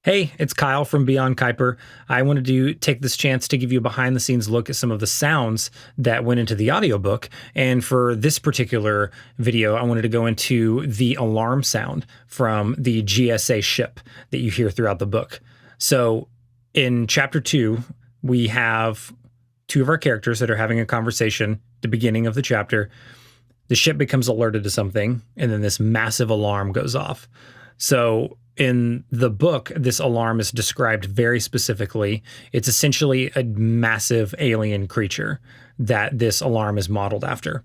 Hey, it's Kyle from Beyond Kuiper. I wanted to take this chance to give you a behind the scenes look at some of the sounds that went into the audiobook. And for this particular video, I wanted to go into the alarm sound from the GSA ship that you hear throughout the book. So in chapter 2, we have two of our characters that are having a conversation at the beginning of the chapter. The ship becomes alerted to something, and then this massive alarm goes off. So in the book, this alarm is described very specifically. It's essentially a massive alien creature that this alarm is modeled after.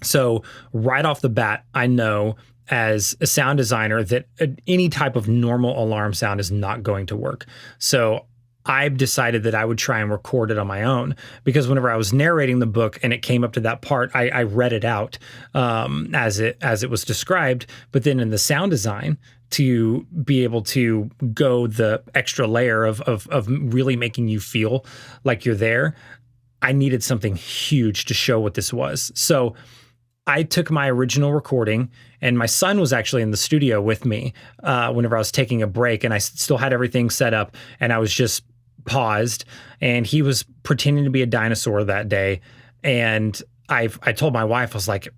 So right off the bat, I know as a sound designer that any type of normal alarm sound is not going to work. So I decided that I would try and record it on my own, because whenever I was narrating the book and it came up to that part, I read it out as it was described. But then in the sound design, to be able to go the extra layer of really making you feel like you're there, I needed something huge to show what this was. So I took my original recording, and my son was actually in the studio with me whenever I was taking a break, and I still had everything set up, and I was just paused, and he was pretending to be a dinosaur that day. And I told my wife, I was like,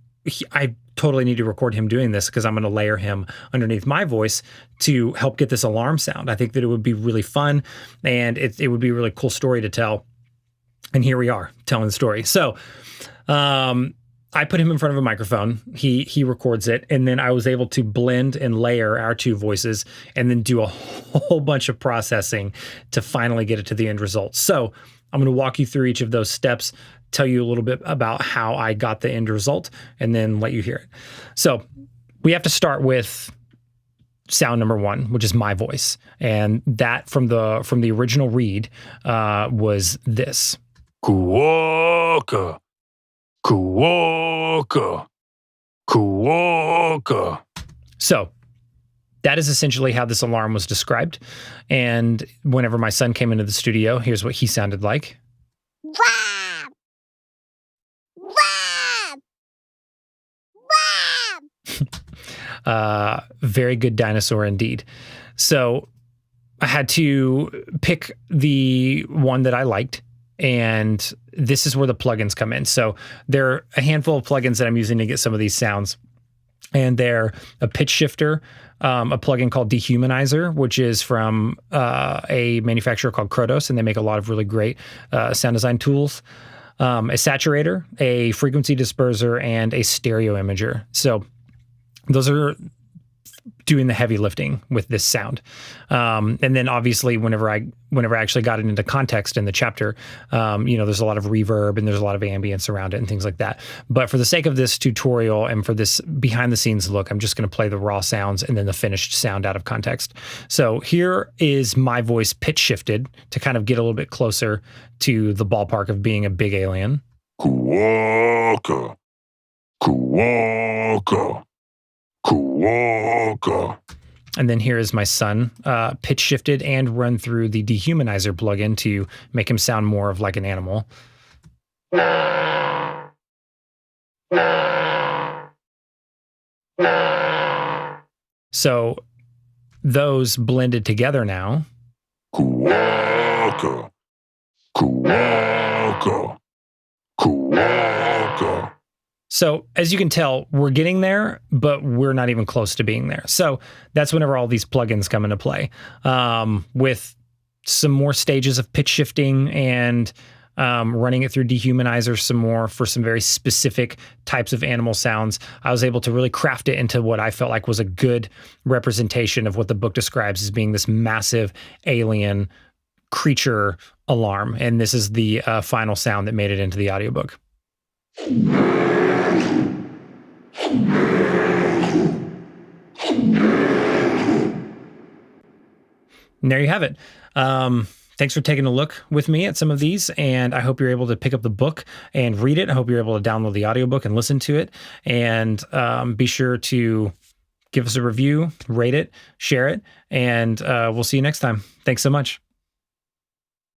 I totally need to record him doing this, because I'm going to layer him underneath my voice to help get this alarm sound. I think that it would be really fun, and it would be a really cool story to tell. And here we are telling the story. So I put him in front of a microphone. He records it, and then I was able to blend and layer our two voices and then do a whole bunch of processing to finally get it to the end result. So I'm going to walk you through each of those steps, tell you a little bit about how I got the end result, and then let you hear it. So we have to start with sound number 1, which is my voice. And that from the original read was this. Kuoka. Kuoka. Kuoka. So that is essentially how this alarm was described. And whenever my son came into the studio, here's what he sounded like. Wah! Wah! Wah! Very good dinosaur indeed. So I had to pick the one that I liked, and this is where the plugins come in. So there are a handful of plugins that I'm using to get some of these sounds, and they're a pitch shifter, a plugin called Dehumanizer, which is from a manufacturer called Krotos, and they make a lot of really great sound design tools. A saturator, a frequency disperser, and a stereo imager. So those are doing the heavy lifting with this sound. And then obviously whenever I actually got it into context in the chapter, there's a lot of reverb and there's a lot of ambience around it and things like that. But for the sake of this tutorial and for this behind the scenes look, I'm just going to play the raw sounds and then the finished sound out of context. So here is my voice pitch shifted to kind of get a little bit closer to the ballpark of being a big alien. Kuoka. Kuoka. Kuoka. And then here is my son, pitch shifted and run through the Dehumanizer plugin to make him sound more of like an animal. So those blended together now. Kuoka. Kuoka. Kuoka. So as you can tell, we're getting there, but we're not even close to being there. So that's whenever all these plugins come into play, with some more stages of pitch shifting and running it through Dehumanizer some more for some very specific types of animal sounds. I was able to really craft it into what I felt like was a good representation of what the book describes as being this massive alien creature alarm. And this is the final sound that made it into the audiobook. And there you have it. Thanks for taking a look with me at some of these, and I hope you're able to pick up the book and read it. I hope you're able to download the audiobook and listen to it. And be sure to give us a review, rate it, share it, and we'll see you next time. Thanks so much.